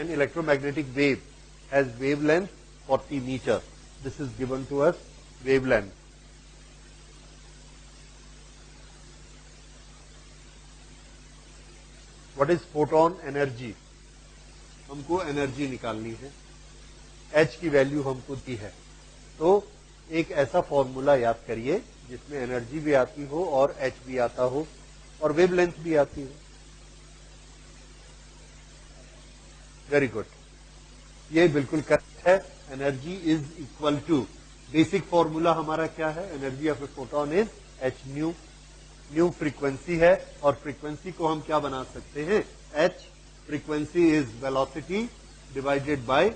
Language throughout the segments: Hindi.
an electromagnetic wave has wavelength 40 meter. This is given to us wavelength. What is photon energy? हमको एनर्जी निकालनी है, H की वैल्यू हमको दी है, तो एक ऐसा फॉर्मूला याद करिए जिसमें एनर्जी भी आती हो और H भी आता हो और वेवलेंथ भी आती हो। वेरी गुड, ये बिल्कुल करेक्ट है। Energy is equal to, basic formula हमारा क्या है? Energy of a photon is H nu. Nu frequency है और फ्रीक्वेंसी को हम क्या बना सकते हैं? H frequency is velocity divided by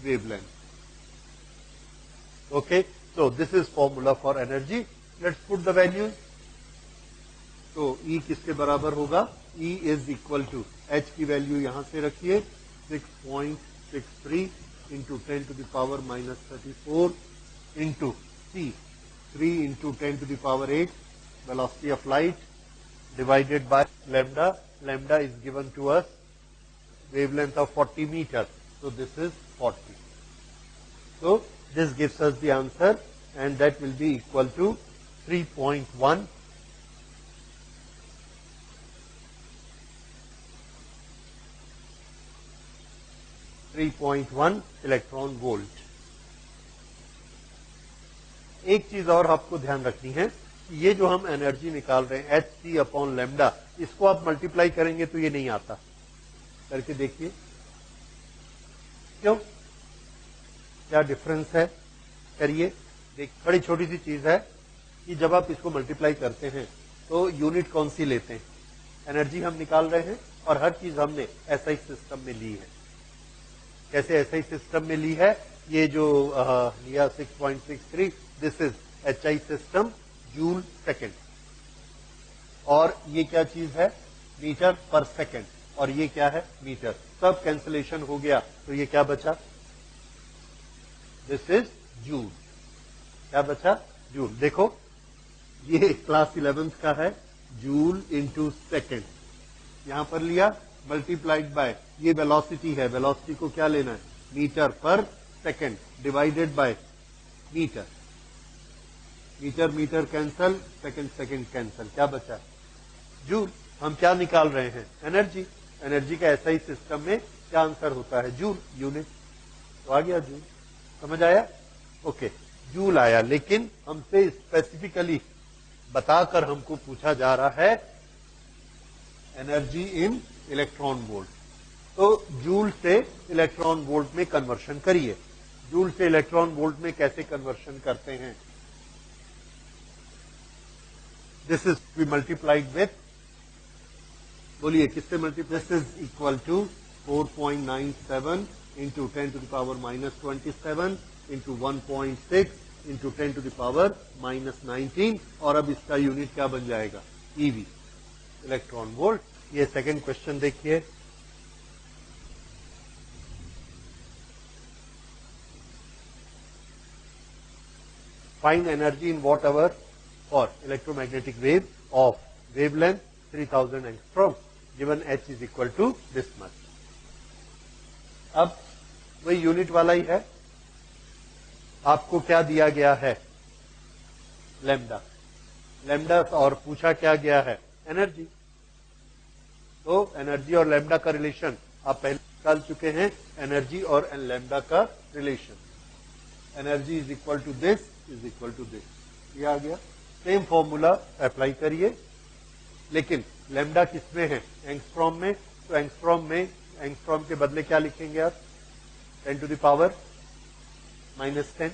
wavelength. Okay, so this is formula for energy. Let's put the values. तो E किसके बराबर होगा? E is equal to, H की वैल्यू यहां से रखिए 6.63 into 10 to the power minus 34 into C 3 into 10 to the power 8 velocity of light divided by lambda. Lambda is given to us wavelength of 40 meters. So this is 40. So this gives us the answer, and that will be equal to 3.1 electron volt. एक चीज और आपको ध्यान रखनी है, ये जो हम एनर्जी निकाल रहे हैं Hc अपॉन लैम्डा, इसको आप मल्टीप्लाई करेंगे तो ये नहीं आता। करके देखिए क्यों, क्या डिफरेंस है? करिए, देख, बड़ी छोटी सी चीज है कि जब आप इसको मल्टीप्लाई करते हैं तो यूनिट कौन सी लेते हैं? एनर्जी हम निकाल रहे हैं और हर चीज हमने एसआई सिस्टम में ली है। कैसे एसआई सिस्टम में ली है? ये जो लिया 6.63, this is HI system, joule second. और ये क्या चीज है? Metre per second. और ये क्या है? मीटर। सब कैंसिलेशन हो गया तो ये क्या बचा? This is joule. क्या बचा? जूल। देखो, ये क्लास 11th का है, जूल इंटू सेकेंड। यहां पर लिया, मल्टीप्लाइड बाय, ये वेलोसिटी है, वेलोसिटी को क्या लेना है? Metre per second divided by metre. Metre metre cancel, second second cancel, क्या बचा? जूल। हम क्या निकाल रहे हैं? एनर्जी। एनर्जी का ऐसा ही सिस्टम में क्या आंसर होता है? Joule, unit. तो आ गया जूल। समझ आया? ओके, जूल आया, लेकिन हमसे स्पेसिफिकली बताकर हमको पूछा जा रहा है एनर्जी इन इलेक्ट्रॉन वोल्ट। तो जूल से इलेक्ट्रॉन वोल्ट में कन्वर्शन करिए। जूल से इलेक्ट्रॉन वोल्ट में कैसे कन्वर्शन करते हैं? This is we multiplied with, बोलिए किससे multiply? This is equal to 4.97 into 10 to the power minus 27 into 1.6 into 10 to the power minus 19, और अब इसका यूनिट क्या बन जाएगा? EV, electron volt. ये सेकंड क्वेश्चन देखिए। Find energy in watt hour for electromagnetic wave of wavelength 3000 angstrom given H is equal to this much. अब वही यूनिट वाला ही है, आपको क्या दिया गया है? लैम्डा। लैम्डा और पूछा क्या गया है? एनर्जी। तो एनर्जी और लैम्डा का रिलेशन आप पहले निकाल चुके हैं, एनर्जी और लैम्डा का relation. Energy is equal to this is equal to this, ये आ गया। सेम फॉर्मूला अप्लाई करिए, लेकिन लैम्डा किसमें है? एंगस्ट्रॉम में। तो एंगस्ट्रॉम में, एंगस्ट्रॉम के बदले क्या लिखेंगे आप? 10 टू द पावर माइनस 10।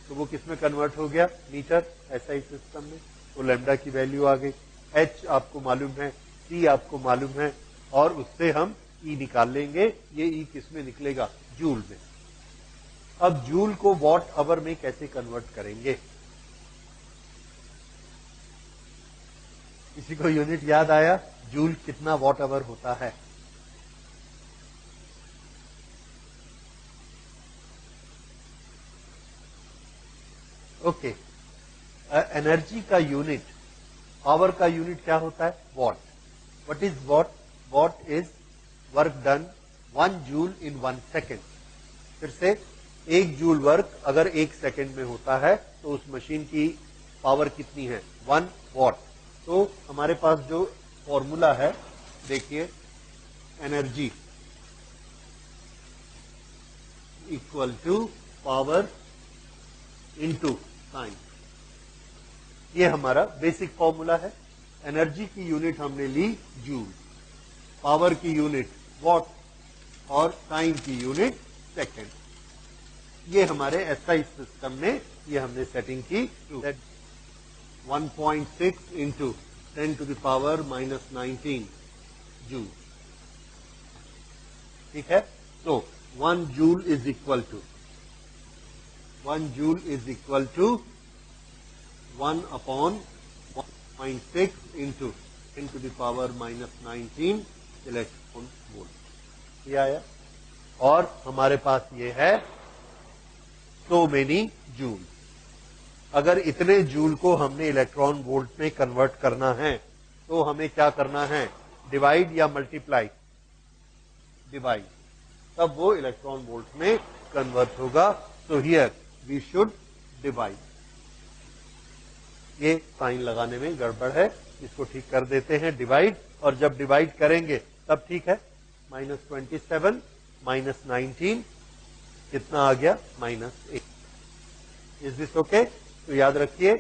तो वो किसमें कन्वर्ट हो गया? मीटर, एसआई सिस्टम में। तो लैम्डा की वैल्यू आ गई। H आपको मालूम है, C आपको मालूम है, और उससे हम E निकाल लेंगे। ये E किसमें निकलेगा? जूल में। अब जूल को वॉट आवर में कैसे कन्वर्ट करेंगे? किसी को यूनिट याद आया? जूल कितना वॉट आवर होता है? ओके, एनर्जी का यूनिट, पावर का यूनिट क्या होता है? What. What is what? What is work done 1 joule in 1 second. फिर से 1 जूल वर्क अगर 1 सेकेंड में होता है तो उस मशीन की पावर कितनी है? 1 वॉट। तो हमारे पास जो फॉर्मूला है देखिए, energy equal to power into time, ये हमारा बेसिक फॉर्मूला है। एनर्जी की यूनिट हमने ली जूल, पावर की यूनिट वॉट और टाइम की यूनिट सेकेंड। ये हमारे एसआई सिस्टम में ये हमने सेटिंग की 1.6 into 10 to the power -19 joule. ठीक है, तो 1 joule is equal to 1 joule is equal to 1 upon 1.6 into 10 to the power -19 electron volt. ये आया, और हमारे पास ये है so many जूल। अगर इतने जूल को हमने इलेक्ट्रॉन वोल्ट में कन्वर्ट करना है तो हमें क्या करना है? डिवाइड या मल्टीप्लाई? डिवाइड, तब वो इलेक्ट्रॉन वोल्ट में कन्वर्ट होगा। So here we should divide. ये साइन लगाने में गड़बड़ है, इसको ठीक कर देते हैं, डिवाइड। और जब डिवाइड करेंगे तब ठीक है, -27 -19 कितना आ गया? -8। Is this okay? तो याद रखिए,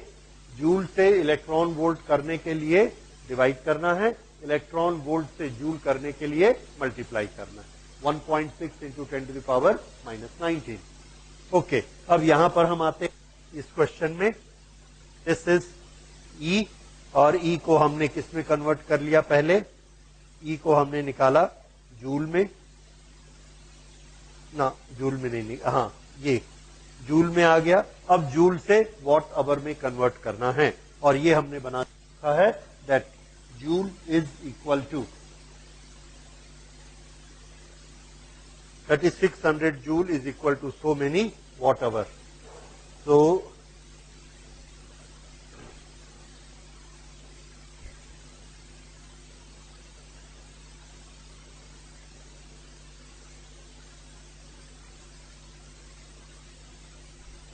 जूल से इलेक्ट्रॉन वोल्ट करने के लिए डिवाइड करना है, इलेक्ट्रॉन वोल्ट से जूल करने के लिए मल्टीप्लाई करना है। 1.6 into 10 to the power -19। Okay, अब यहां पर हम आते हैं इस क्वेश्चन में। दिस इज ई, और ई को हमने किस में कन्वर्ट कर लिया? पहले ई को हमने निकाला जूल में, ना जूल में नहीं, हाँ ये जूल में आ गया। अब जूल से वॉट आवर में कन्वर्ट करना है, और ये हमने बना रखा है that joule is equal to 3600 joule is equal to so many watt hour. तो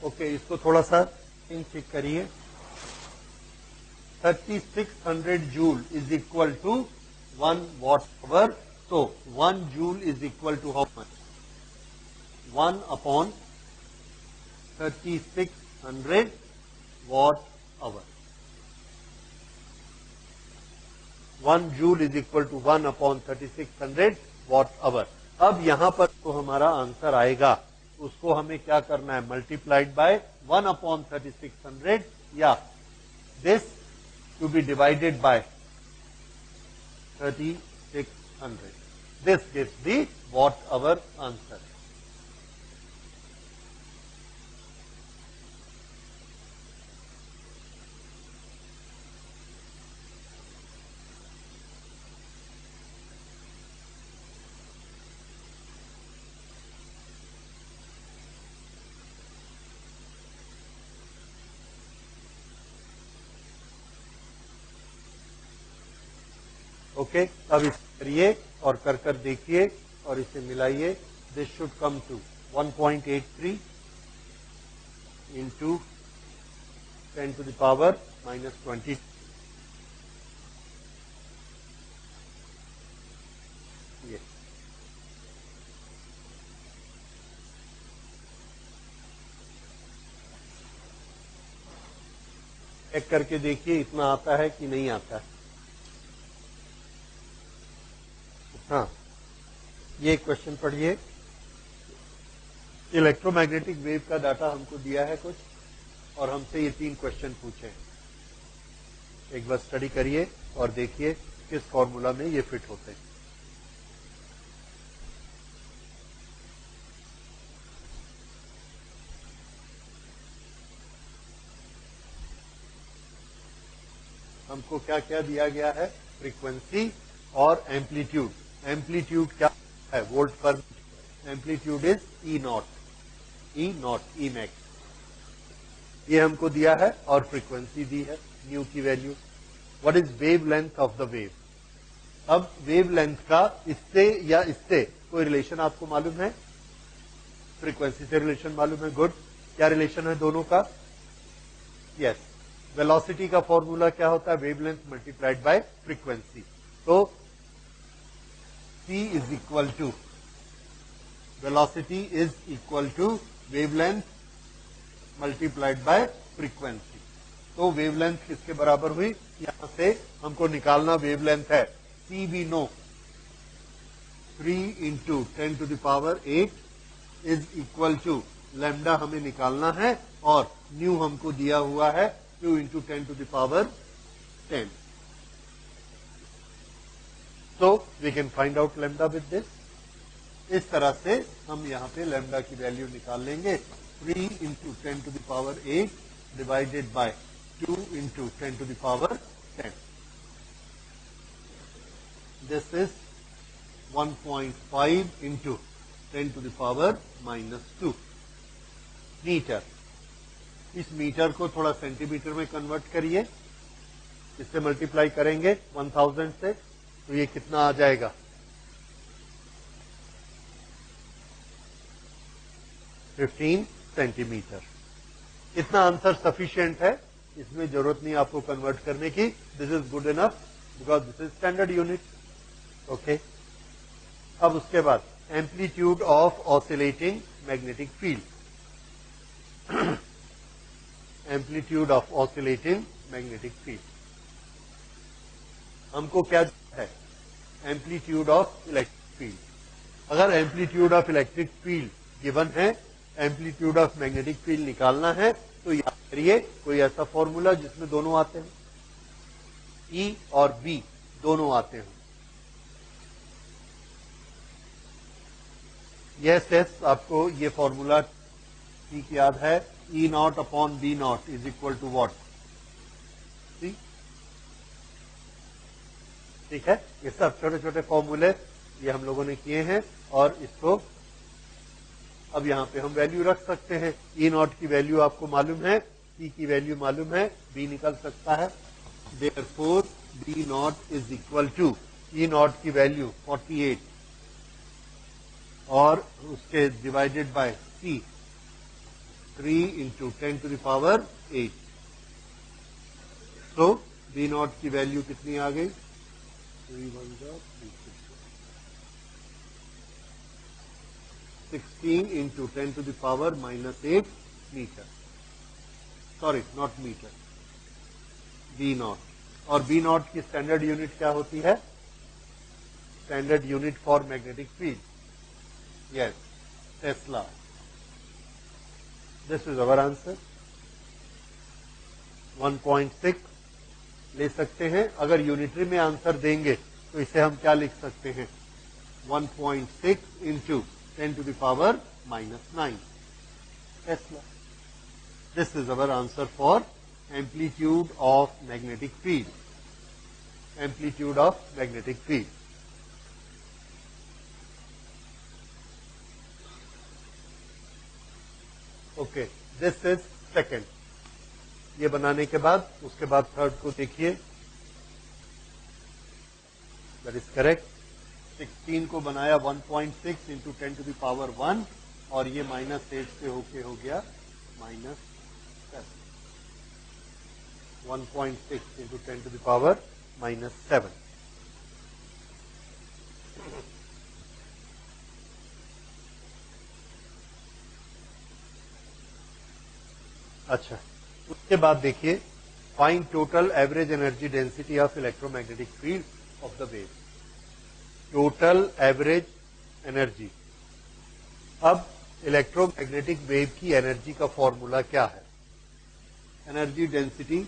ओके, इसको थोड़ा सा चेक करिए। 3600 joule is equal to 1 watt hour. तो 1 joule is equal to how much? 1 upon 3600 watt hour. 1 joule is equal to 1 upon 3600 watt hour. अब यहां पर तो हमारा आंसर आएगा, उसको हमें क्या करना है? मल्टीप्लाइड बाय 1 अपॉन 3600, या this to be divided by 3600। This gives the watt hour answer. Okay, अब इसे करिए और कर देखिए और इसे मिलाइए। This should come to 1.83 into 10 to the power -20। ये चेक करके देखिए इतना आता है कि नहीं आता है। हाँ, ये क्वेश्चन पढ़िए। इलेक्ट्रोमैग्नेटिक वेव का डाटा हमको दिया है कुछ, और हमसे ये 3 क्वेश्चन पूछे। एक बार स्टडी करिए और देखिए किस फॉर्मूला में ये फिट होते हैं। हमको क्या क्या दिया गया है? फ्रीक्वेंसी और एम्पलीट्यूड। एम्पलीट्यूड क्या है? वोल्ट पर। Amplitude is E not, E max. ये हमको दिया है, और फ्रीक्वेंसी दी है न्यू की value. What is wave length of the wave? अब वेव लेंथ का इससे या इससे कोई रिलेशन आपको मालूम है? फ्रीक्वेंसी से रिलेशन मालूम है, गुड। क्या रिलेशन है दोनों का? यस, वेलोसिटी का फॉर्मूला क्या होता है? Wavelength multiplied by frequency. तो C is equal to velocity is equal to wavelength multiplied by frequency. तो वेवलेंथ किसके बराबर हुई? यहां से हमको निकालना वेवलेंथ है C भी know 3 into 10 to the power 8 is equal to lambda हमें निकालना है और न्यू हमको दिया हुआ है 2 into 10 to the power 10। So we can find out lambda with this. इस तरह से हम यहाँ पे लैम्डा की वैल्यू निकाल लेंगे 3 into 10 to the power 8 divided by 2 into 10 to the power 10. This is 1.5 into 10 to the power -2 metre. इस मीटर को थोड़ा सेंटीमीटर में कन्वर्ट करिए, इससे मल्टीप्लाई करेंगे 1000 से, तो ये कितना आ जाएगा? 15 सेंटीमीटर। इतना आंसर सफिशिएंट है, इसमें जरूरत नहीं आपको कन्वर्ट करने की। This is good enough because this is standard unit. Okay, अब उसके बाद amplitude of oscillating magnetic field. Amplitude of oscillating magnetic field हमको क्या है? Amplitude of electric field. अगर amplitude of electric field given है, एम्पलीट्यूड ऑफ मैग्नेटिक फील्ड निकालना है, तो याद करिए कोई ऐसा फॉर्मूला जिसमें दोनों आते हैं, E और B दोनों आते हैं। यस, आपको ये फॉर्मूला ठीक याद है, E naught upon B naught is equal to what? ठीक है, ये सब छोटे छोटे फॉर्मूले ये हम लोगों ने किए हैं और इसको अब यहां पे हम वैल्यू रख सकते हैं। E नॉट की वैल्यू आपको मालूम है, C की वैल्यू मालूम है, B निकल सकता है। Therefore B naught is equal to E naught की वैल्यू 48 और उसके divided by C 3 into 10 to the power 8। तो B नॉट की वैल्यू कितनी आ गई? 16 into 10 to the power -8 metre. Sorry, not metre, B naught. और B नॉट की स्टैंडर्ड यूनिट क्या होती है? Standard unit for magnetic field, yes, tesla. This is our answer. 1.6 ले सकते हैं। अगर यूनिटरी में आंसर देंगे तो इसे हम क्या लिख सकते हैं? 1.6 into 10 to the power -9 tesla. This is our answer for amplitude of magnetic field. Amplitude of magnetic field. Okay, this is second. ये बनाने के बाद उसके बाद थर्ड को देखिए, दैट इज करेक्ट। 16 को बनाया 1.6 इंटू 10 टू द पावर 1 और ये -8 से होके हो गया -7। 1.6 इंटू 10 टू द पावर -7। अच्छा, उसके बाद देखिए, find total average energy density of electromagnetic field of the wave. Total average energy. अब इलेक्ट्रोमैग्नेटिक वेव की एनर्जी का फॉर्मूला क्या है? एनर्जी डेंसिटी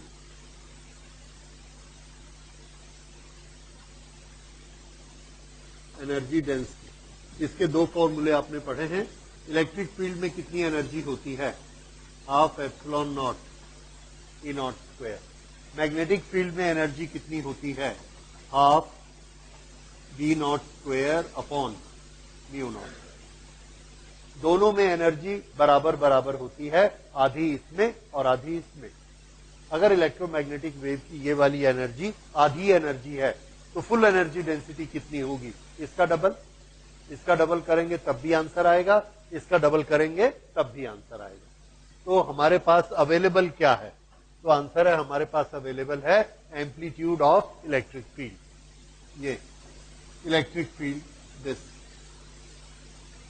एनर्जी डेंसिटी, इसके दो फॉर्मूले आपने पढ़े हैं। इलेक्ट्रिक फील्ड में कितनी एनर्जी होती है? Half epsilon not E not square. Magnetic field में एनर्जी कितनी होती है? Half B not square upon mu naught. दोनों में एनर्जी बराबर बराबर होती है, आधी इसमें और आधी इसमें। अगर इलेक्ट्रोमैग्नेटिक वेव की ये वाली एनर्जी आधी एनर्जी है तो फुल एनर्जी डेंसिटी कितनी होगी? इसका डबल। इसका डबल करेंगे तब भी आंसर आएगा, इसका डबल करेंगे तब भी आंसर आएगा। तो हमारे पास अवेलेबल क्या है? तो आंसर है हमारे पास अवेलेबल है एम्पलीट्यूड ऑफ इलेक्ट्रिक फील्ड। ये इलेक्ट्रिक फील्ड दिस,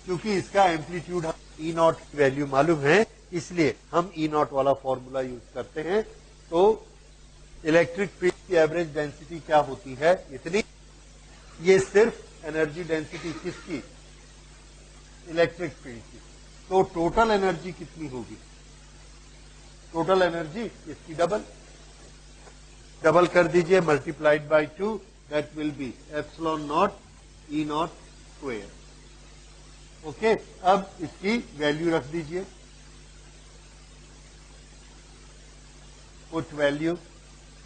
क्योंकि इसका एम्पलीट्यूड ई नॉट की वैल्यू मालूम है, इसलिए हम ई नॉट वाला फॉर्मूला यूज करते हैं। तो इलेक्ट्रिक फील्ड की एवरेज डेंसिटी क्या होती है? इतनी। ये सिर्फ एनर्जी डेंसिटी किसकी? इलेक्ट्रिक फील्ड की। तो टोटल एनर्जी कितनी होगी? टोटल एनर्जी इसकी डबल, डबल कर दीजिए, multiplied by 2, that will be epsilon not E not square. Okay, अब इसकी वैल्यू रख दीजिए, पुट वैल्यू।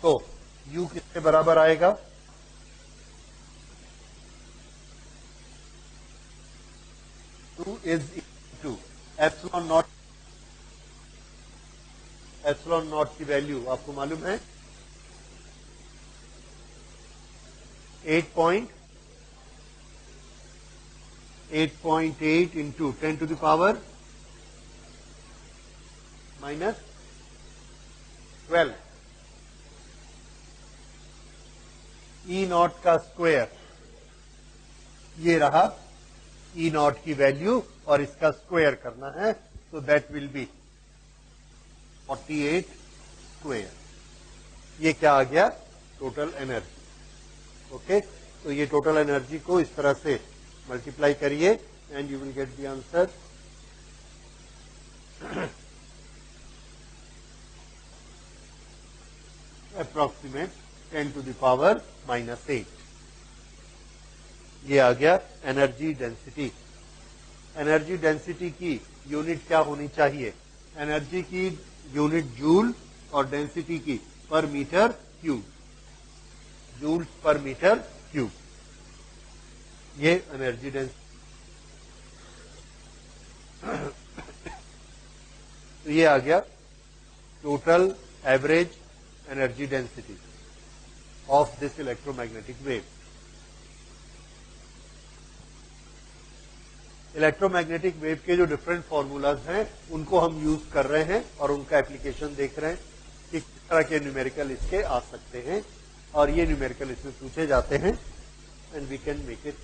तो u किसके बराबर आएगा? Two is two epsilon naught. Epsilon naught की वैल्यू आपको मालूम है 8.8 into 10 to the power -12 E naught का स्क्वायर। ये रहा ई नॉट की वैल्यू और इसका स्क्वायर करना है, तो दैट विल बी 48 स्क्वायर। ये क्या आ गया? Total energy. ओके, तो ये टोटल एनर्जी को इस तरह से मल्टीप्लाई करिए and you will get the answer. Approximate 10 to the power -8। ये आ गया एनर्जी डेंसिटी। एनर्जी डेंसिटी की यूनिट क्या होनी चाहिए? एनर्जी की यूनिट जूल और डेंसिटी की per metre cube, joule per metre cube. ये एनर्जी डेंसिटी। तो ये आ गया total average energy density of this electromagnetic wave. Electromagnetic wave के जो डिफरेंट फॉर्मूलाज हैं उनको हम यूज कर रहे हैं और उनका एप्लीकेशन देख रहे हैं कि किस तरह के न्यूमेरिकल इसके आ सकते हैं, और ये न्यूमेरिकल इसमें पूछे जाते हैं and we can make it.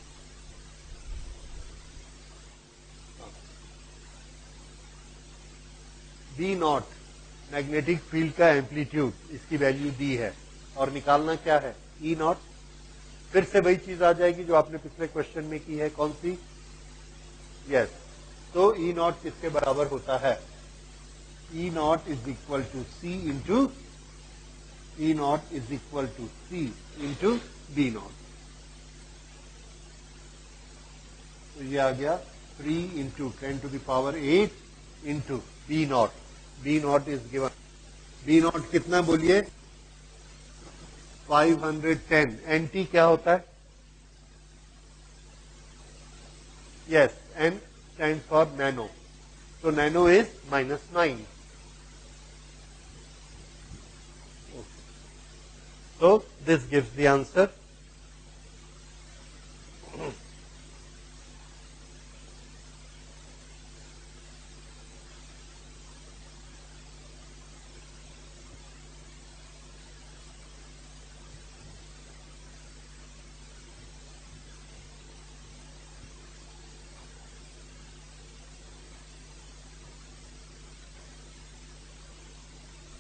B naught magnetic field का एम्पलीट्यूड, इसकी वैल्यू दी है और निकालना क्या है? E naught. फिर से वही चीज आ जाएगी जो आपने पिछले क्वेश्चन में की है, कौन सी? यस। तो ई नॉट किसके बराबर होता है? E naught is equal to C into, E naught is equal to C into B naught. तो ये आ गया 3 into 10 to the power 8 into B naught. B naught is given, B naught कितना बोलिए? 510। एनटी क्या होता है? Yes, N stand for nano, तो nano is -9। So this gives the answer.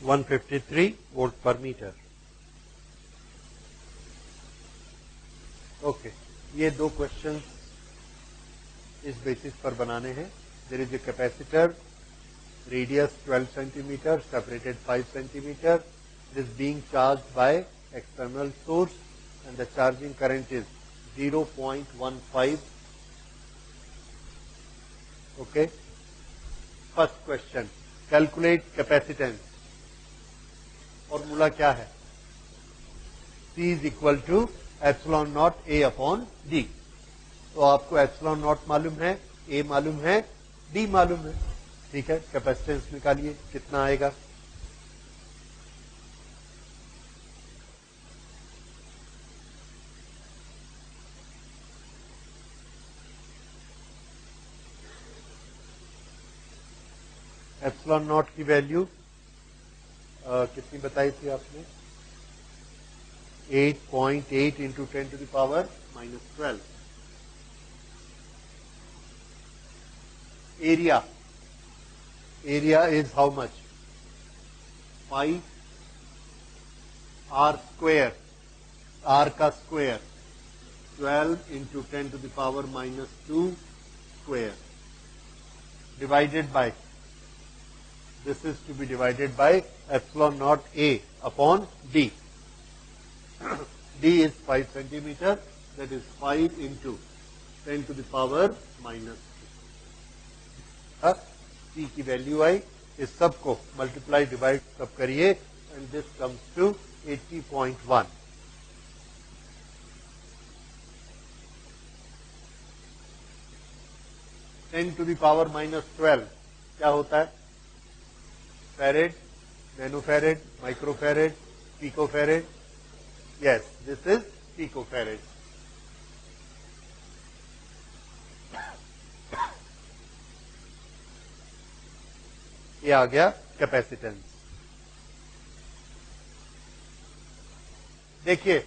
(153 volt per meter). Okay, ये दो क्वेश्चन इस बेसिस पर बनाने हैं। There is a capacitor, radius 12 centimetre, separated 5 centimetre, it is being charged by external source and the charging current is 0.15। Okay, first question, calculate capacitance. Formula क्या है? C is equal to epsilon naught A upon D। तो आपको एप्सिलॉन नॉट मालूम है, A मालूम है, D मालूम है। ठीक है, कैपेसिटेंस निकालिए, कितना आएगा? एप्सिलॉन नॉट की वैल्यू कितनी बताई थी आपने? 8.8 into 10 to the power -12. area is how much? 5 r square, r का square, 12 into 10 to the power -2 square, divided by, this is to be divided by epsilon naught a upon d. D is 5 centimeter, that is 5 into 10 to the power -2. C की वैल्यू आई, इस सब को मल्टीप्लाई डिवाइड सब करिए and this comes to 80.1. Ten to the power -12 क्या होता है? Farad, nanofarad, microfarad, picofarad. Yes, this is picofarad. ये आ गया कैपेसिटेंस. देखिए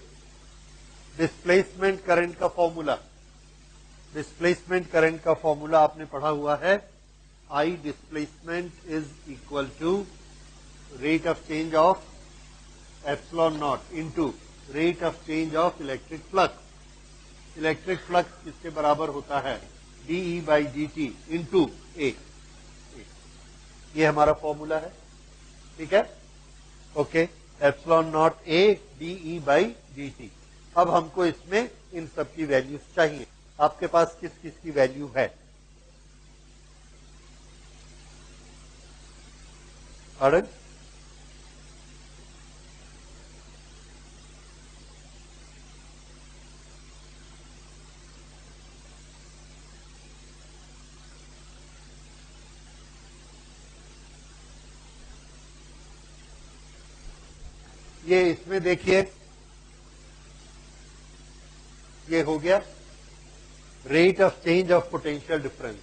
डिस्प्लेसमेंट करंट का फॉर्मूला, डिस्प्लेसमेंट करंट का फॉर्मूला आपने पढ़ा हुआ है. I displacement is equal to rate of change of epsilon naught into rate of change of electric flux. Electric flux किसके बराबर होता है? D E by D T into A. ये हमारा फॉर्मूला है. ठीक है, okay. Epsilon naught A D E by D T. अब हमको इसमें इन सब की वैल्यूज चाहिए. आपके पास किस किस की वैल्यू है? अड़न ये इसमें देखिए, ये हो गया rate of change of potential difference.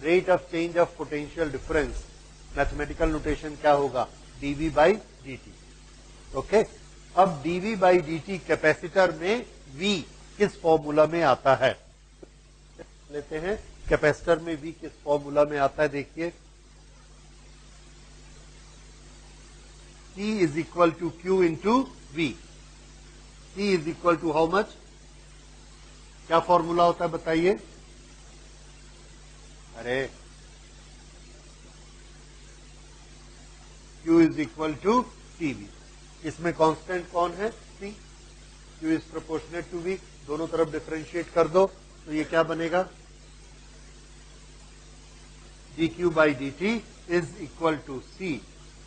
Rate of change of potential difference mathematical notation क्या होगा? D V by D T. Okay. अब D V by D T capacitor में वी किस फॉर्मूला में आता है? लेते हैं कैपेसिटर में वी किस फॉर्मूला में आता है. देखिए C is equal to Q into V. C is equal to how much? क्या फॉर्मूला होता है बताइए? अरे Q is equal to CV. इसमें कांस्टेंट कौन है? C. Q is proportionate to V. दोनों तरफ डिफरेंशिएट कर दो तो ये क्या बनेगा? dq by dt is equal to C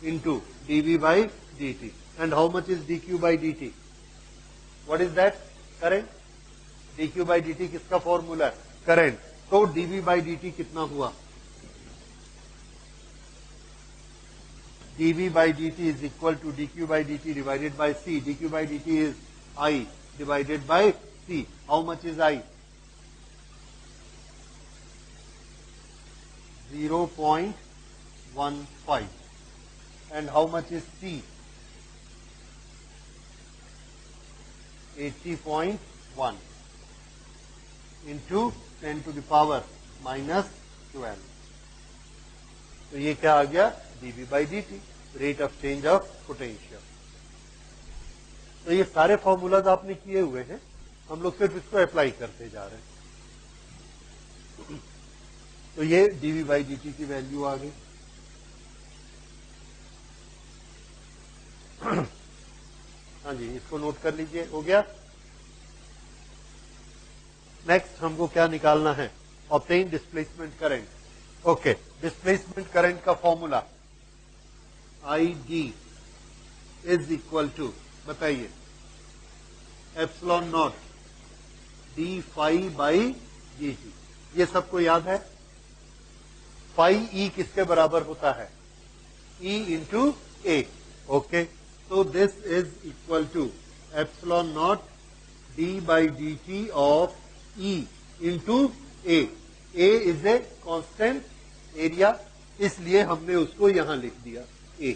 into dv by dt. And how much is dq by dt? What is that? Current. dq by dt किसका फॉर्मूला है? करंट. तो dv by dt कितना हुआ? dv by dt is equal to dq by dt divided by c. dq by dt is I divided by c. How much is I? 0.15. And how much is C? 80.1 into 10 to the power -12. तो ये क्या आ गया? dv by dt, rate of change of potential. तो ये सारे फॉर्मूलाज आपने किए हुए हैं, हम लोग सिर्फ इसको अप्लाई करते जा रहे हैं. तो ये dv by dt की वैल्यू आ गई. हाँ जी, इसको नोट कर लीजिए. हो गया. नेक्स्ट हमको क्या निकालना है? Obtain displacement current. Okay, displacement current का formula I D is equal to, बताइए, epsilon naught D phi by D T. ये सबको याद है. फाई ई किसके बराबर होता है? E into A. Okay, so this is equal to epsilon naught d by dt of E into A. A is a constant area इसलिए हमने उसको यहां लिख दिया ए।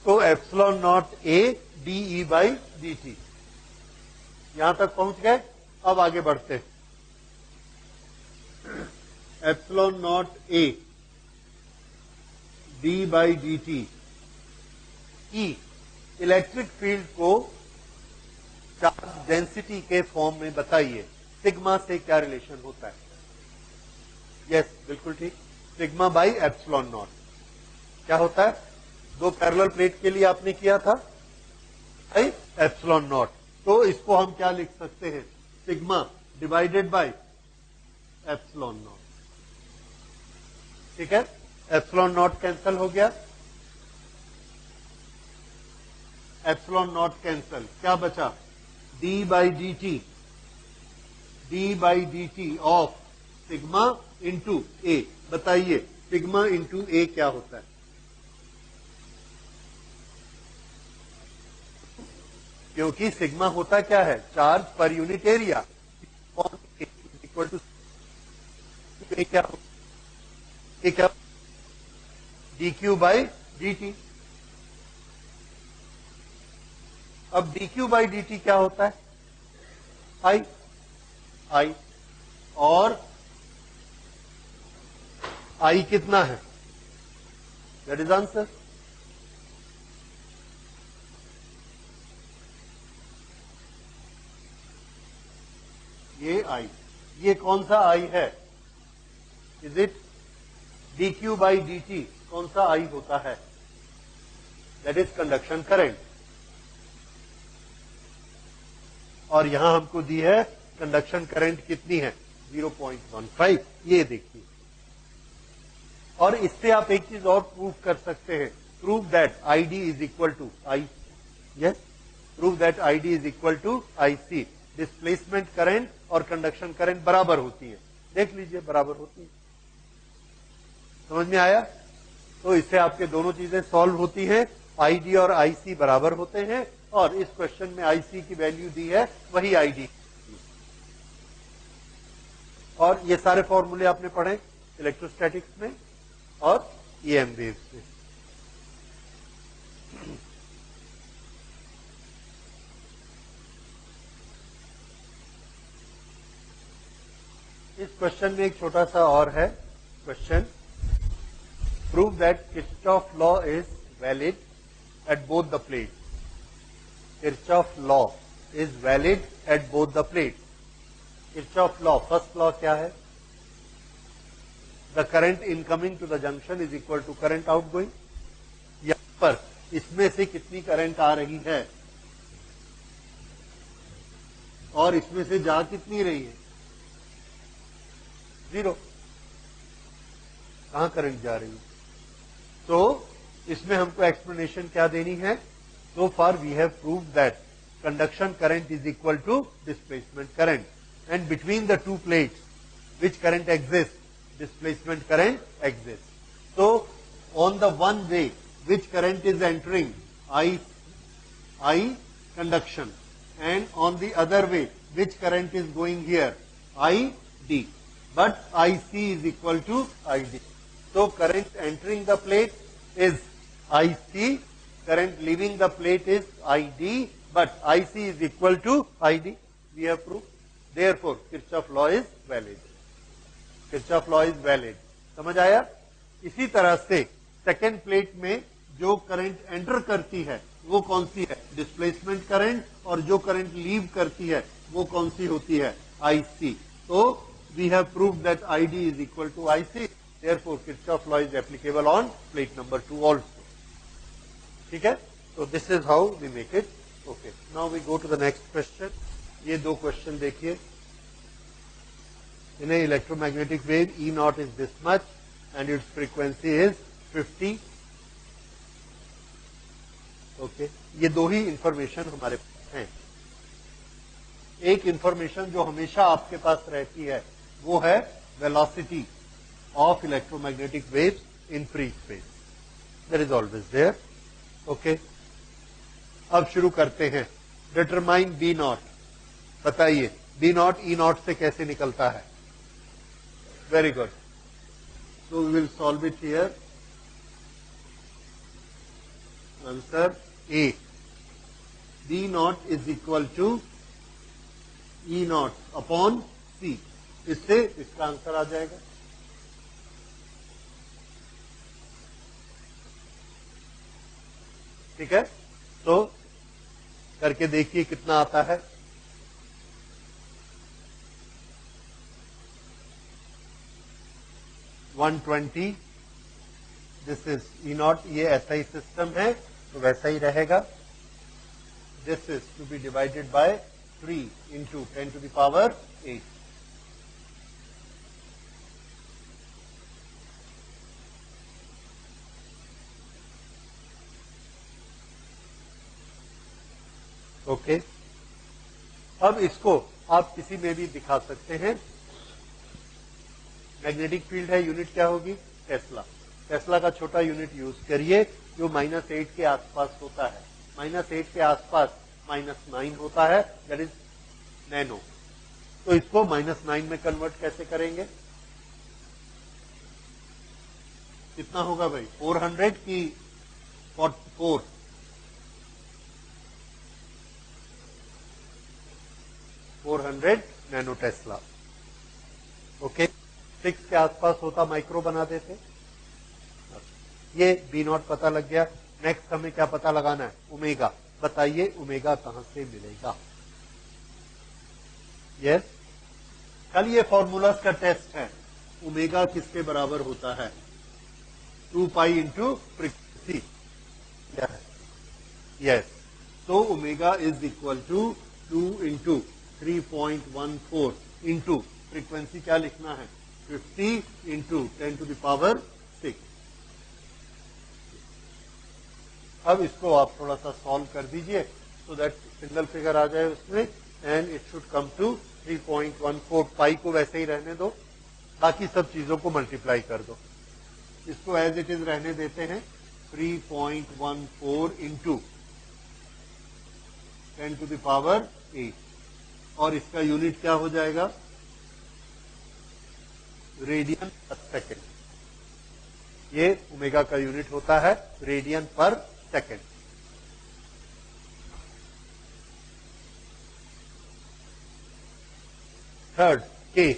तो epsilon naught A D E by D T, यहां तक पहुंच गए। अब आगे बढ़ते हैं। Epsilon naught A D by D T, E electric field को चार्ज डेंसिटी के फॉर्म में बताइए, सिग्मा से क्या रिलेशन होता है। यस, बिल्कुल ठीक, सिग्मा बाई एप्सिलॉन नॉट। क्या होता है, दो पैरेलल प्लेट के लिए आपने किया था बाई एप्सिलॉन नॉट, तो इसको हम क्या लिख सकते हैं, sigma divided by epsilon not. ठीक है, एप्सिलॉन नॉट कैंसल हो गया, एप्सिलॉन नॉट कैंसल, क्या बचा, D by D T, D by D T of sigma into A. बताइए सिग्मा इंटू ए क्या होता है। क्योंकि सिग्मा होता क्या है, charge per unit area, equal to क्या क्या D Q by D T. अब D Q by D T क्या होता है, आई आई, और आई कितना है, दैट इज आंसर। ये आई, ये कौन सा आई है, is it D Q by D T, कौन सा आई होता है, दैट इज कंडक्शन करंट। और यहां हमको दी है कंडक्शन करंट कितनी है, 0.15, ये देखिए। और इससे आप एक चीज और प्रूव कर सकते हैं, prove that I D is equal to I, yes, prove that I D is equal to I C. Displacement current और कंडक्शन करंट बराबर होती है, देख लीजिए बराबर होती है। समझ में आया। तो इससे आपके दोनों चीजें सॉल्व होती हैं, आई डी और आई सी बराबर होते हैं, और इस क्वेश्चन में आई सी की वैल्यू दी है वही आई डी। और ये सारे फॉर्मूले आपने पढ़े इलेक्ट्रोस्टैटिक्स में और ईएम वेव्स में। इस क्वेश्चन में एक छोटा सा और है question, prove that Kirchhoff law is valid at both the plate. Kirchhoff law is valid at both the plate. Kirchhoff law, first law क्या है, the current incoming to the junction is equal to current outgoing. यहां पर इसमें से कितनी करंट आ रही है और इसमें से जा कितनी रही है, जीरो, कहां करंट जा रही है। तो इसमें हमको एक्सप्लेनेशन क्या देनी है, so far we have proved that conduction current is equal to displacement current, and between the two plates which current exists, displacement current exists. So on the one way which current is entering, I conduction, and on the other way which current is going here, ID, but IC is equal to ID. So current entering the plate is IC, current leaving the plate is ID, but IC is equal to ID. We have proved. Therefore, Kirchhoff law is valid. Kirchhoff law is valid. समझ आया। इसी तरह से सेकेंड प्लेट में जो करंट एंटर करती है वो कौन सी है, डिस्प्लेसमेंट करंट, और जो करंट लीव करती है वो कौन सी होती है, IC. तो we have proved that ID is equal to IC. Therefore, Kirchhoff law is applicable on plate number 2 also. ठीक है, तो this is how we make it. Okay, now we go to the next question. ये दो क्वेश्चन देखिए। In electromagnetic wave E naught is this much and its frequency is 50। Okay, ये दो ही इंफॉर्मेशन हमारे पास हैं। एक इंफॉर्मेशन जो हमेशा आपके पास रहती है वो है velocity of electromagnetic waves in free space, that is always there. Okay, अब शुरू करते हैं। डिटरमाइन बी नॉट, बताइए बी नॉट ई नॉट से कैसे निकलता है। Very good, So we will solve it here. Answer A. B naught is equal to E naught upon C. इससे इसका आंसर आ जाएगा. ठीक है, तो करके देखिए कितना आता है. $120. This is E naught. ये ऐसा ही सिस्टम है तो वैसा ही रहेगा. This is to be divided by 3 into 10 to the power 8. Okay. अब इसको आप किसी में भी दिखा सकते हैं. मैग्नेटिक फील्ड है, यूनिट क्या होगी? टेस्ला. टेस्ला का छोटा यूनिट यूज करिए जो -8 के आसपास होता है. -8 के आसपास -9 होता है, दैट इज नैनो. तो इसको -9 में कन्वर्ट कैसे करेंगे? कितना होगा भाई? 400 की 4? 400 नैनो टेस्ला. ओके. 6 के आसपास होता, माइक्रो बना देते. ये बी नॉट पता लग गया. नेक्स्ट हमें क्या पता लगाना है? ओमेगा. बताइए ओमेगा कहां से मिलेगा? यस, कल ये फॉर्मूलास का टेस्ट है. ओमेगा किसके बराबर होता है? 2 पाई इंटू फ्रीक्वेंसी. क्या है? यस. तो omega is equal to 2 into 3.14 into frequency क्या लिखना है? 50 इंटू 10 to the power 6. अब इसको आप थोड़ा सा सॉल्व कर दीजिए सो दैट सिंगल फिगर आ जाए उसमें, and it should come to 3.14. Pi को वैसे ही रहने दो, बाकी सब चीजों को मल्टीप्लाई कर दो. इसको एज इट इज रहने देते हैं. 3.14 इंटू 10 to the power 8. और इसका यूनिट क्या हो जाएगा? रेडियन पर सेकेंड. ये ओमेगा का यूनिट होता है रेडियन पर सेकेंड. थर्ड, के.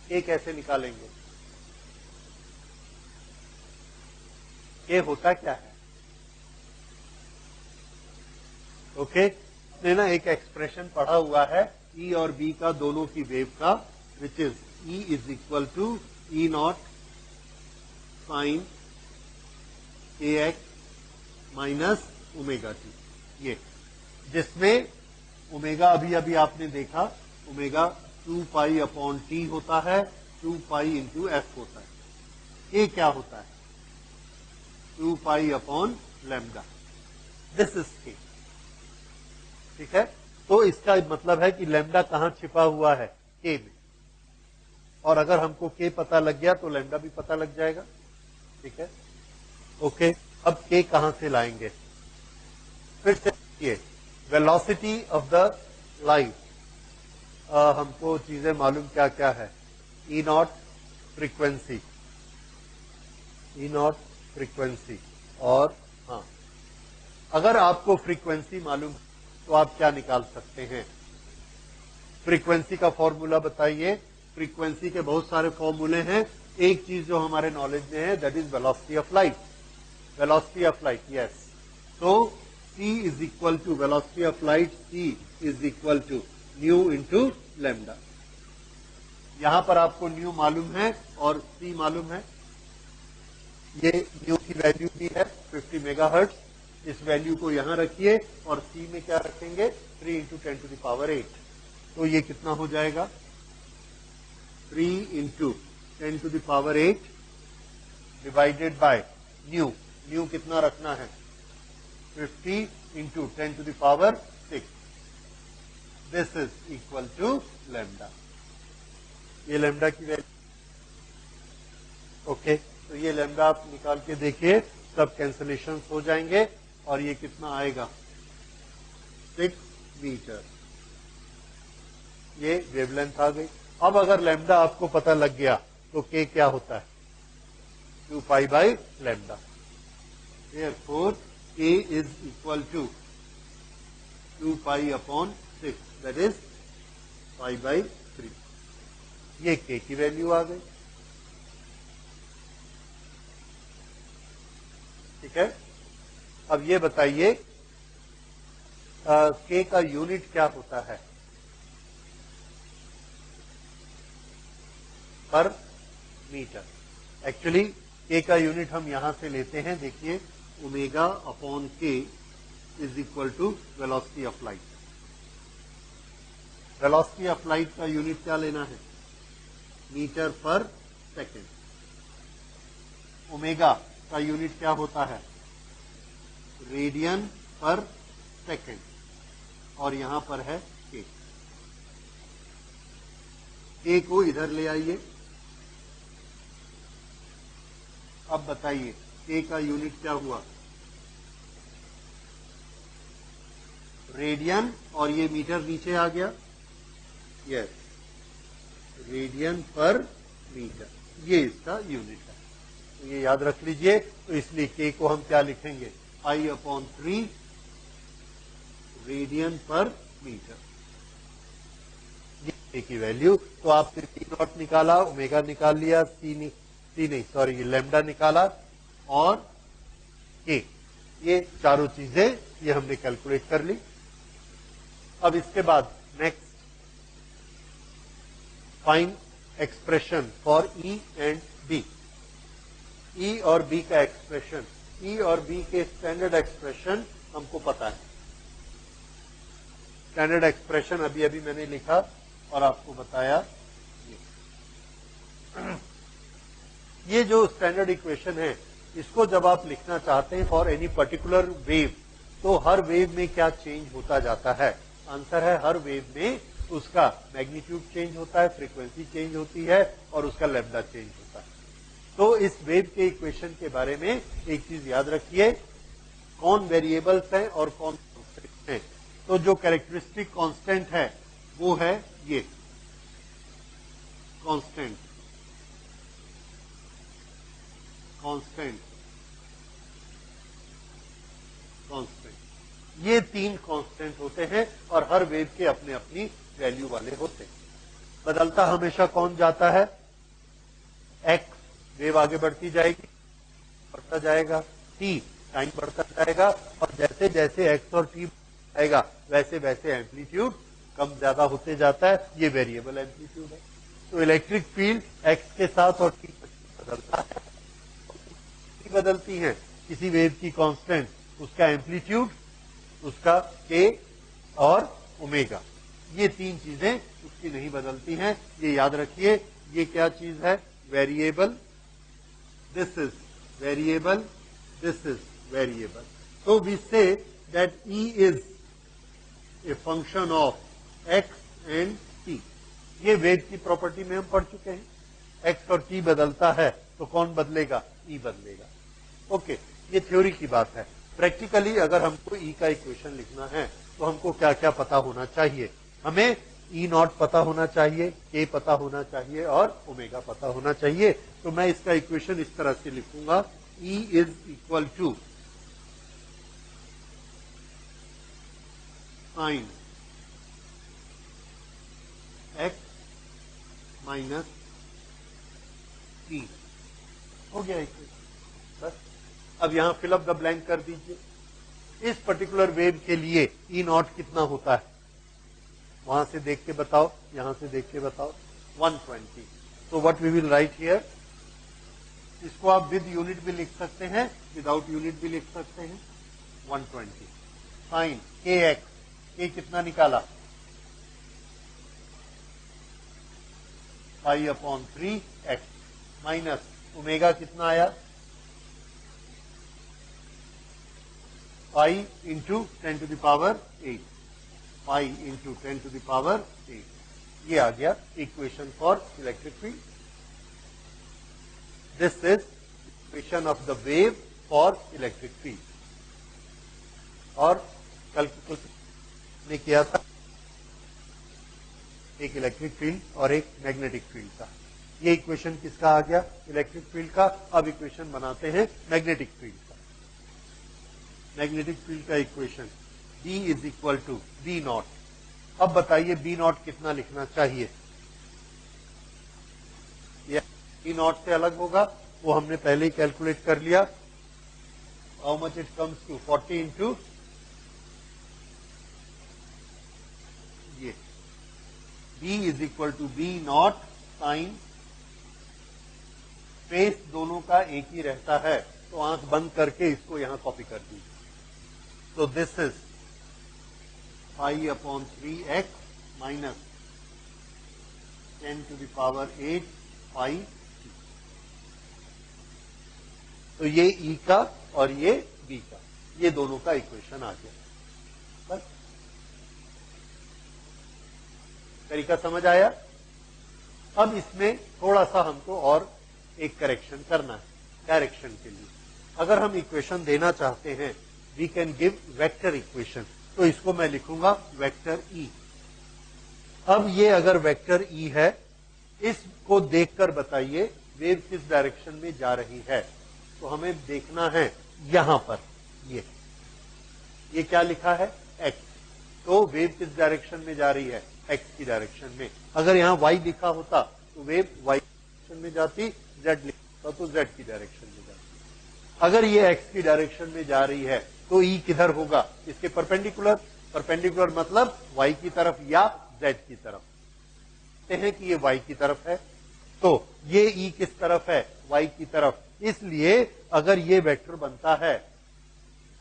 के कैसे निकालेंगे? के होता क्या है? ओके. ने ना एक एक्सप्रेशन पढ़ा हुआ है ई और बी का, दोनों की वेव का, which is E is equal to E naught sine के एक्स माइनस ओमेगा टी. ये जिसमें ओमेगा अभी अभी आपने देखा, ओमेगा 2 पाई अपॉन टी होता है, 2 पाई इंटू एफ होता है. ये क्या होता है? 2 pi upon lambda. This is के. ठीक है. तो इसका मतलब है कि लैम्डा कहां छिपा हुआ है? के में. और अगर हमको के पता लग गया तो लैम्डा भी पता लग जाएगा. ठीक है. ओके. अब के कहां से लाएंगे? फिर से ये वेलोसिटी ऑफ द लाइट. हमको चीजें मालूम क्या क्या है? E naught frequency, E naught frequency. और हाँ, अगर आपको फ्रीक्वेंसी मालूम तो आप क्या निकाल सकते हैं? फ्रीक्वेंसी का फॉर्मूला बताइए. फ्रीक्वेंसी के बहुत सारे फॉर्मूले हैं. एक चीज जो हमारे नॉलेज में है, that is velocity of light. Velocity of light, yes. तो c is equal to velocity of light, c is equal to nu into lambda. यहां पर आपको न्यू मालूम है और c मालूम है. ये न्यू की वैल्यू भी है 50 मेगाहर्ट्ज. इस वैल्यू को यहां रखिए और c में क्या रखेंगे? 3 इंटू 10 टू द पावर 8. तो ये कितना हो जाएगा? 3 into 10 to the power 8 divided by nu. Nu कितना रखना है? 50 into 10 to the power 6. This is equal to lambda. ये लैम्डा की वैल्यू. ओके. तो ये लैम्डा आप निकाल के देखिए, सब कैंसलेशन हो जाएंगे और ये कितना आएगा? 6 मीटर. ये वेवलेंथ आ गई. अब अगर लैम्डा आपको पता लग गया तो के क्या होता है, 2 pi by lambda. Therefore, K is equal to 2 pi upon 6, that is pi by 3. ये K की वैल्यू आ गई। ठीक है, अब ये बताइए K का यूनिट क्या होता है, पर मीटर। एक्चुअली K का यूनिट हम यहां से लेते हैं, देखिए omega upon k is equal to velocity of light. Velocity of light का यूनिट क्या लेना है, मीटर पर सेकेंड। ओमेगा का यूनिट क्या होता है, रेडियन पर सेकेंड, और यहां पर है के। के को इधर ले आइए। अब बताइए के का यूनिट क्या हुआ, रेडियन, और ये मीटर नीचे आ गया, यस, रेडियन पर मीटर, ये इसका यूनिट है। तो ये याद रख लीजिए। तो इसलिए के को हम क्या लिखेंगे, आई अपॉन 3 रेडियन पर मीटर, ये के की वैल्यू। तो आपने टी नॉट निकाला, ओमेगा निकाल लिया, सी नहीं सॉरी लैम्डा निकाला, और के, ये चारों चीजें ये हमने कैलकुलेट कर ली। अब इसके बाद next, find expression for E and B. E और बी का एक्सप्रेशन, ई और बी के स्टैंडर्ड एक्सप्रेशन हमको पता है। स्टैंडर्ड एक्सप्रेशन अभी अभी मैंने लिखा और आपको बताया। ये जो स्टैंडर्ड इक्वेशन है, इसको जब आप लिखना चाहते हैं फॉर एनी पर्टिकुलर वेव, तो हर वेव में क्या चेंज होता जाता है, आंसर है हर वेव में उसका मैग्नीट्यूड चेंज होता है, फ्रीक्वेंसी चेंज होती है, और उसका लैम्डा चेंज होता है। तो इस वेव के इक्वेशन के बारे में एक चीज याद रखिए, कौन वेरिएबल्स हैं और कौन कांस्टेंट हैं। तो जो कैरेक्टरिस्टिक कांस्टेंट है वो है ये कांस्टेंट, कांस्टेंट, कांस्टेंट, ये तीन कांस्टेंट होते हैं और हर वेव के अपने अपनी वैल्यू वाले होते हैं। बदलता हमेशा कौन जाता है, एक्स, वेव आगे बढ़ती जाएगी, बढ़ता जाएगा, टी, टाइम बढ़ता जाएगा, और जैसे जैसे एक्स और टी आएगा वैसे वैसे एम्पलीट्यूड कम ज्यादा होते जाता है। ये वेरिएबल एम्पलीट्यूड है। तो इलेक्ट्रिक फील्ड एक्स के साथ और टी बदलता है, बदलती हैं, किसी वेव की कांस्टेंट, उसका एम्पलीट्यूड, उसका के और ओमेगा, ये तीन चीजें उसकी नहीं बदलती हैं। ये याद रखिए, ये क्या चीज है, variable, this is variable, this is variable. तो we say that E is a function of X and T. ये वेव की प्रॉपर्टी में हम पढ़ चुके हैं, एक्स और टी बदलता है तो कौन बदलेगा, ई बदलेगा। ओके, ये थ्योरी की बात है। प्रैक्टिकली अगर हमको ई का इक्वेशन लिखना है तो हमको क्या क्या पता होना चाहिए, हमें ई नॉट पता होना चाहिए, के पता होना चाहिए, और ओमेगा पता होना चाहिए। तो मैं इसका इक्वेशन इस तरह से लिखूंगा, E is equal to sine x minus t. हो गया इक्वेशन, बस। अब यहां फिलअप द ब्लैंक कर दीजिए। इस पर्टिकुलर वेव के लिए ई नॉट कितना होता है, वहां से देख के बताओ, यहां से देख के बताओ, 120। तो what we will write here, इसको आप विद यूनिट भी लिख सकते हैं, विदाउट यूनिट भी लिख सकते हैं, 120 साइन के एक्स, के कितना निकाला, pi upon 3 x, minus omega कितना आया, pi into 10 to the power 8, pi into 10 to the power 8। ये आ गया equation for electric field. This is equation of the wave for electric field. और कल ने किया था एक इलेक्ट्रिक फील्ड और एक मैग्नेटिक फील्ड का। ये इक्वेशन किसका आ गया? इलेक्ट्रिक फील्ड का। अब इक्वेशन बनाते हैं मैग्नेटिक फील्ड का। मैग्नेटिक फील्ड का equation B is equal to B naught. अब बताइए बी नॉट कितना लिखना चाहिए? बी नॉट से अलग होगा, वो हमने पहले ही कैलकुलेट कर लिया। How much it comes to 40 into ये B is equal to B naught sine, space दोनों का एक ही रहता है, तो आंख बंद करके इसको यहां कॉपी कर दीजिए। तो this is 5/3x minus 10 to the power 8 पाई। तो ये E का और ये B का, ये दोनों का इक्वेशन आ गया। बस तरीका समझ आया? अब इसमें थोड़ा सा हमको और एक करेक्शन करना है डायरेक्शन के लिए। अगर हम इक्वेशन देना चाहते हैं, we can give vector equation, तो इसको मैं लिखूंगा वेक्टर E। अब ये अगर वेक्टर E है, इसको देखकर बताइए वेव किस डायरेक्शन में जा रही है। तो हमें देखना है यहां पर ये क्या लिखा है? x। तो वेव किस डायरेक्शन में जा रही है? x की डायरेक्शन में। अगर यहां y लिखा होता तो वेव y डायरेक्शन में जाती, z लिखा तो z की डायरेक्शन में जाती। अगर ये x की डायरेक्शन में जा रही है तो E किधर होगा? इसके परपेंडिकुलर। परपेंडिकुलर मतलब y की तरफ या z की तरफ। कहते हैं कि ये y की तरफ है, तो ये E किस तरफ है? y की तरफ। इसलिए अगर ये वेक्टर बनता है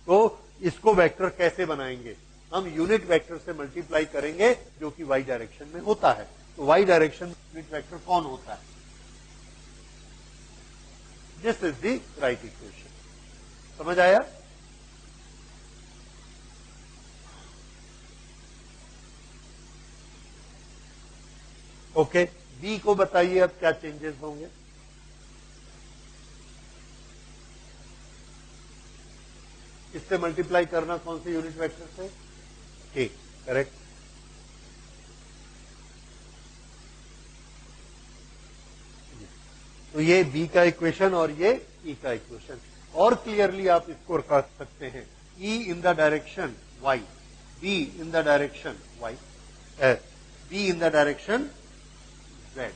तो इसको वेक्टर कैसे बनाएंगे? हम यूनिट वेक्टर से मल्टीप्लाई करेंगे जो कि y डायरेक्शन में होता है। तो y डायरेक्शन में यूनिट वेक्टर कौन होता है? This is the right equation. समझ आया? ओके, B को बताइए अब क्या चेंजेस होंगे? इससे मल्टीप्लाई करना कौन से यूनिट वेक्टर से? K, correct. तो ये B का इक्वेशन और ये E का इक्वेशन। और क्लियरली आप इसको रख सकते हैं, E in the direction Y, B in the direction Y, B in the direction Z,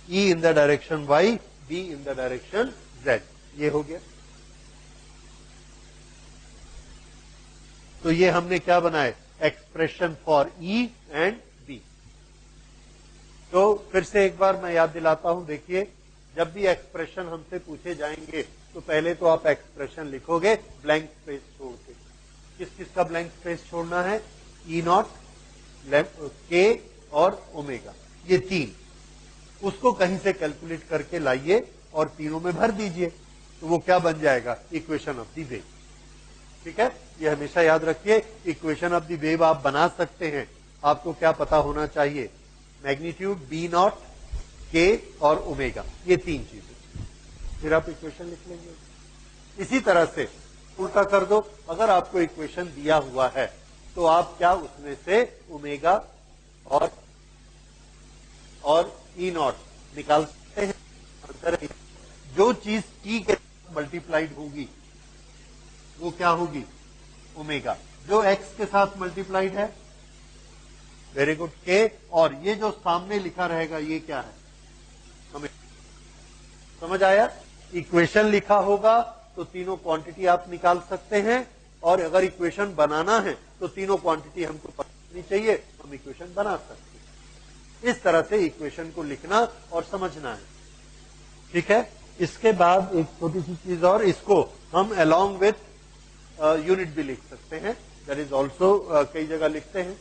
E in the direction Y, B in the direction Z। ये हो गया। तो ये हमने क्या बनाए? Expression for E and B। तो फिर से एक बार मैं याद दिलाता हूं, देखिए जब भी एक्सप्रेशन हमसे पूछे जाएंगे तो पहले तो आप एक्सप्रेशन लिखोगे ब्लैंक स्पेस छोड़ के। किस किस का ब्लैंक स्पेस छोड़ना है? E नॉट, K और ओमेगा, ये तीन। उसको कहीं से कैलकुलेट करके लाइए और तीनों में भर दीजिए, तो वो क्या बन जाएगा? Equation of the wave. ठीक है, ये हमेशा याद रखिए, इक्वेशन ऑफ द वेव आप बना सकते हैं। आपको क्या पता होना चाहिए? मैग्नीट्यूड, बी नॉट, के और ओमेगा, ये तीन चीजें। फिर आप इक्वेशन लिख लेंगे। इसी तरह से उल्टा कर दो, अगर आपको इक्वेशन दिया हुआ है तो आप क्या उसमें से ओमेगा और ई नॉट निकाल सकते हैं। आंसर है जो चीज टी के मल्टीप्लाइड होगी वो क्या होगी? ओमेगा। जो एक्स के साथ मल्टीप्लाइड है, वेरी गुड, के। और ये जो सामने लिखा रहेगा ये क्या है? हमें समझ आया? इक्वेशन लिखा होगा तो तीनों क्वांटिटी आप निकाल सकते हैं, और अगर इक्वेशन बनाना है तो तीनों क्वांटिटी हमको पता होनी चाहिए, हम इक्वेशन बना सकते हैं। इस तरह से इक्वेशन को लिखना और समझना है। ठीक है, इसके बाद एक छोटी सी चीज और, इसको हम अलोंग विथ यूनिट भी लिख सकते हैं। दैट इज ऑल्सो, कई जगह लिखते हैं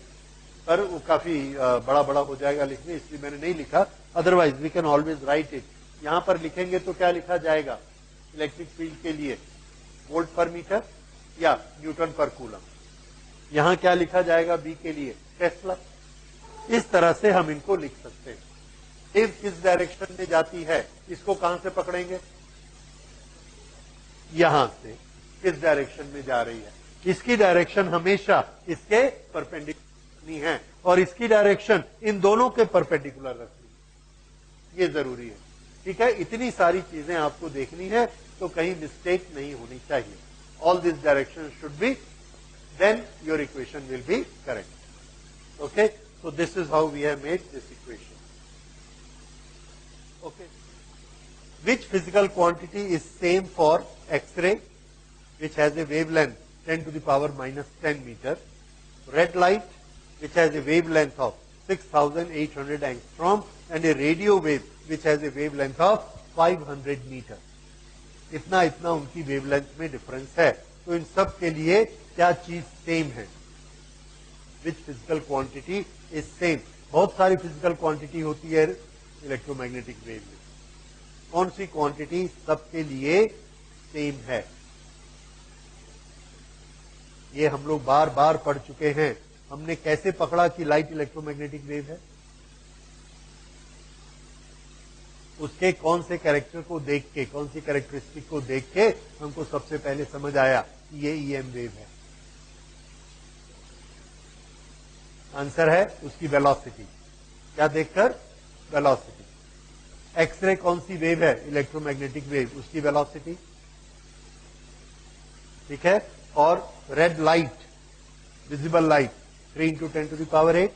पर वो काफी बड़ा बड़ा हो जाएगा लिखने, इसलिए मैंने नहीं लिखा। Otherwise we can always write it. यहां पर लिखेंगे तो क्या लिखा जाएगा? इलेक्ट्रिक फील्ड के लिए वोल्ट पर मीटर या न्यूटन पर कूलम। यहां क्या लिखा जाएगा? बी के लिए टेस्ला। इस तरह से हम इनको लिख सकते हैं। वेव किस डायरेक्शन में जाती है, इसको कहां से पकड़ेंगे? यहां से किस डायरेक्शन में जा रही है, इसकी डायरेक्शन हमेशा इसके परपेंडिकुलर रखनी है और इसकी डायरेक्शन इन दोनों के परपेंडिकुलर रखनी है, ये जरूरी है। ठीक है, इतनी सारी चीजें आपको देखनी है तो कहीं मिस्टेक नहीं होनी चाहिए। All this direction should be, then your equation will be correct. Okay, so this is how we have made this equation. Okay, which physical quantity is same for X-ray, which has a wavelength 10 to the power minus 10 meter, red light, which has a wavelength of 6,800 angstrom, and a radio wave, which has a wavelength of 500 meter. इतना उनकी वेवलेंथ में डिफरेंस है, तो इन सब के लिए क्या चीज सेम है? Which physical quantity is same? बहुत सारी फिजिकल क्वांटिटी होती है इलेक्ट्रोमैग्नेटिक वेव में, कौन सी क्वांटिटी सबके लिए सेम है? ये हम लोग बार बार पढ़ चुके हैं। हमने कैसे पकड़ा कि लाइट इलेक्ट्रोमैग्नेटिक वेव है? उसके कौन से कैरेक्टर को देख के, कौन सी कैरेक्टरिस्टिक को देख के हमको सबसे पहले समझ आया कि ये ईएम वेव है? आंसर है उसकी वेलोसिटी। क्या देखकर? वेलोसिटी। एक्सरे कौन सी वेव है? इलेक्ट्रोमैग्नेटिक वेव, उसकी वेलोसिटी। ठीक है, और red light, visible light 3 into 10 to the power 8,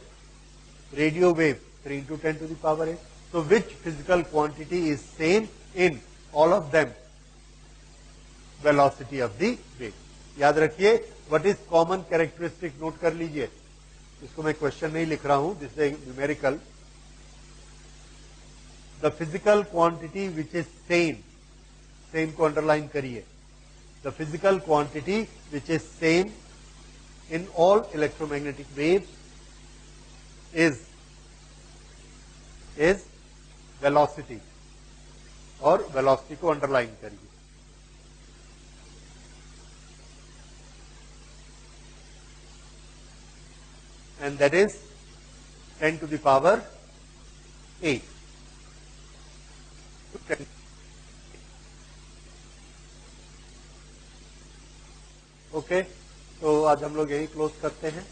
radio wave 3 into 10 to the power 8. So which physical quantity is same in all of them? Velocity of the wave. याद रखिए, what is common characteristic, note कर लीजिए। इसको मैं क्वेश्चन नहीं लिख रहा हूं, this is numerical. The physical quantity which is same, same को अंडरलाइन करिए। The physical quantity which is same in all electromagnetic waves is velocity, और वेलोसिटी को अंडरलाइन करिए। And that is 10 to the power 8. Okay, तो आज हम लोग यही क्लोज करते हैं,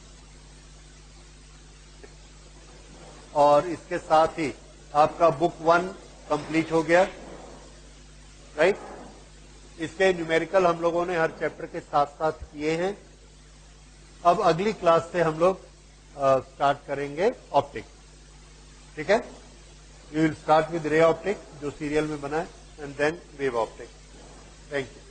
और इसके साथ ही आपका बुक 1 कंप्लीट हो गया, राइट। इसके न्यूमेरिकल हम लोगों ने हर चैप्टर के साथ साथ किए हैं। अब अगली क्लास से हम लोग स्टार्ट करेंगे ऑप्टिक्स। ठीक है, we will start with ray optics जो सीरियल में बना है, and then wave optics. Thank you.